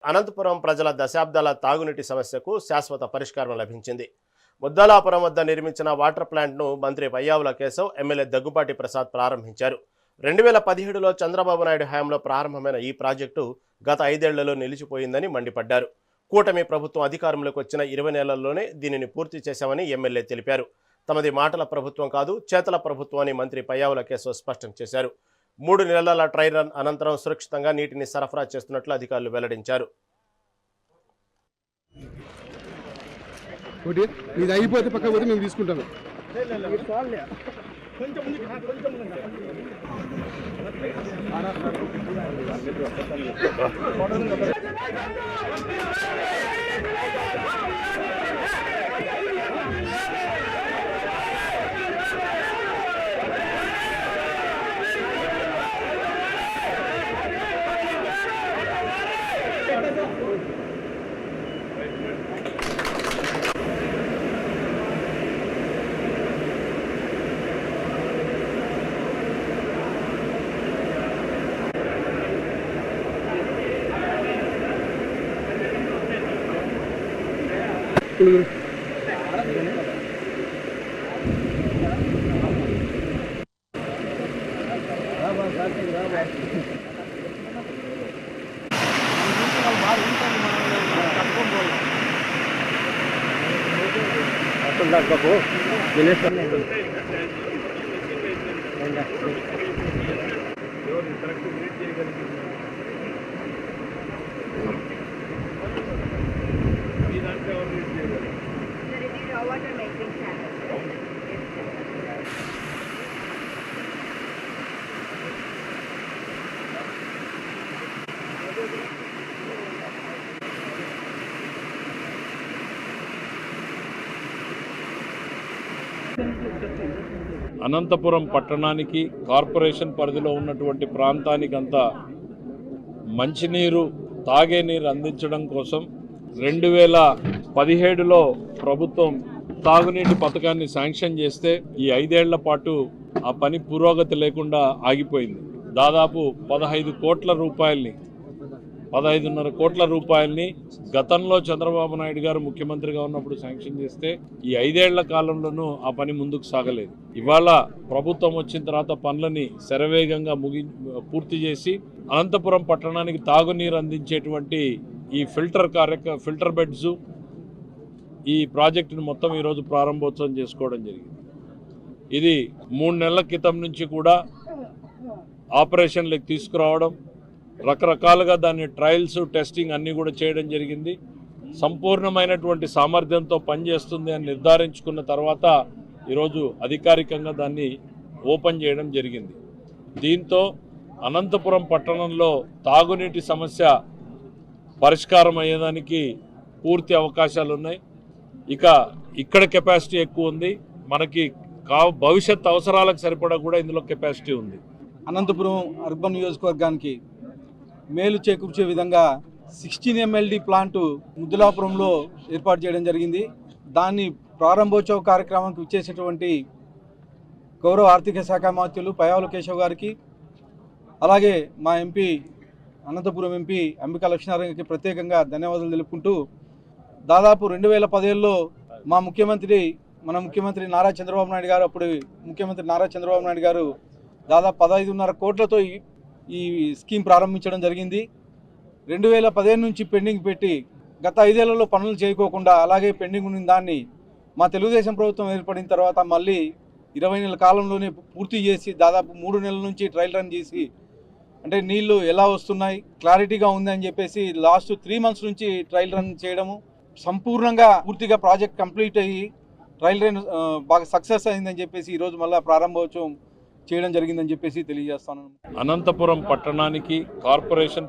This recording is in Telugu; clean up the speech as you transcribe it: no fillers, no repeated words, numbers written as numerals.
అనంతపురం ప్రజల దశాబ్దాల తాగునీటి సమస్యకు శాశ్వత పరిష్కారం లభించింది. ముద్దలాపురం వద్ద నిర్మించిన వాటర్ ప్లాంట్ను మంత్రి పయ్యావుల కేశవ్, ఎమ్మెల్యే దగ్గుబాటి ప్రసాద్ ప్రారంభించారు. 2017లో చంద్రబాబు నాయుడు హయాంలో ప్రారంభమైన ఈ ప్రాజెక్టు గత 5 ఏళ్లలో నిలిచిపోయిందని మండిపడ్డారు. కూటమి ప్రభుత్వం అధికారంలోకి వచ్చిన 20 నెలల్లోనే దీనిని పూర్తి చేశామని ఎమ్మెల్యే తెలిపారు. తమది మాటల ప్రభుత్వం కాదు, చేతల ప్రభుత్వం అని మంత్రి పయ్యావుల కేశవ్ స్పష్టం చేశారు. 3 నెలల ట్రయల్ రన్ అనంతరం సురక్షితంగా నీటిని సరఫరా చేస్తున్నట్లు అధికారులు వెల్లడించారు. ఇది అయిపోతే పక్క పోతే మేము తీసుకుంటాము. అనంతపురం పట్టణానికి కార్పొరేషన్ పరిధిలో ఉన్నటువంటి ప్రాంతానికంతా మంచినీరు, తాగే నీరు అందించడం కోసం 2017లో ప్రభుత్వం తాగునీటి పథకాన్ని శాంక్షన్ చేస్తే ఈ 5 ఏళ్ల పాటు ఆ పని పురోగతి లేకుండా ఆగిపోయింది. దాదాపు 15.5 కోట్ల రూపాయల్ని గతంలో చంద్రబాబు నాయుడు గారు ముఖ్యమంత్రిగా ఉన్నప్పుడు శాంక్షన్ చేస్తే ఈ 5 ఏళ్ల కాలంలోనూ ఆ పని ముందుకు సాగలేదు. ఇవాళ ప్రభుత్వం వచ్చిన తర్వాత పనులని శరవేగంగా పూర్తి చేసి అనంతపురం పట్టణానికి తాగునీరు అందించేటువంటి ఈ ఫిల్టర్ బెడ్స్, ఈ ప్రాజెక్టును మొత్తం ఈరోజు ప్రారంభోత్సవం చేసుకోవడం జరిగింది. ఇది 3 నెలల క్రితం నుంచి కూడా ఆపరేషన్లకు తీసుకురావడం, రకరకాలుగా దాన్ని ట్రయల్స్, టెస్టింగ్ అన్నీ కూడా చేయడం జరిగింది. సంపూర్ణమైనటువంటి సామర్థ్యంతో పనిచేస్తుంది అని నిర్ధారించుకున్న తర్వాత ఈరోజు అధికారికంగా దాన్ని ఓపెన్ చేయడం జరిగింది. దీంతో అనంతపురం పట్టణంలో తాగునీటి సమస్య పరిష్కారం అయ్యేదానికి పూర్తి అవకాశాలు ఉన్నాయి. ఇక్కడ కెపాసిటీ ఎక్కువ ఉంది, మనకి భవిష్యత్ అవసరాలకు సరిపడా కూడా ఇందులో కెపాసిటీ ఉంది. అనంతపురం అర్బన్ నియోజకవర్గానికి మేలు చేకూర్చే విధంగా 16 MLD ప్లాంటు ముద్దలాపురంలో ఏర్పాటు చేయడం జరిగింది. దాన్ని ప్రారంభోత్సవ కార్యక్రమానికి ఇచ్చేసేటువంటి గౌరవ ఆర్థిక శాఖ మంత్రులు పయ్యావుల కేశవ్ గారికి, అలాగే మా ఎంపీ అనంతపురం ఎంపీ అంబికా లక్ష్మీనారాయణకి ప్రత్యేకంగా ధన్యవాదాలు తెలుపుకుంటూ, దాదాపు 2017లో మన ముఖ్యమంత్రి నారా చంద్రబాబు నాయుడు గారు, అప్పుడు ముఖ్యమంత్రి నారా చంద్రబాబు నాయుడు గారు దాదాపు 15.5 కోట్లతో ఈ స్కీమ్ ప్రారంభించడం జరిగింది. 2015 నుంచి పెండింగ్ పెట్టి గత 5 ఏళ్లలో పనులు చేయకోకుండా అలాగే పెండింగ్ ఉన్న దాన్ని మా తెలుగుదేశం ప్రభుత్వం ఏర్పడిన తర్వాత మళ్ళీ 20 నెలల కాలంలోనే పూర్తి చేసి దాదాపు 3 నెలల నుంచి ట్రయల్ రన్ చేసి, అంటే నీళ్లు ఎలా వస్తున్నాయి క్లారిటీగా ఉంది అని చెప్పేసి లాస్ట్ 3 మంత్స్ నుంచి ట్రయల్ రన్ చేయడము, సంపూర్ణంగా పూర్తిగా ప్రాజెక్ట్ కంప్లీట్ అయ్యి ట్రయల్ రన్ బాగా సక్సెస్ అయిందని చెప్పేసి ఈరోజు మళ్ళీ ప్రారంభోత్సవం చేయడం జరిగిందని చెప్పేసి తెలియజేస్తాను. అనంతపురం పట్టణానికి కార్పొరేషన్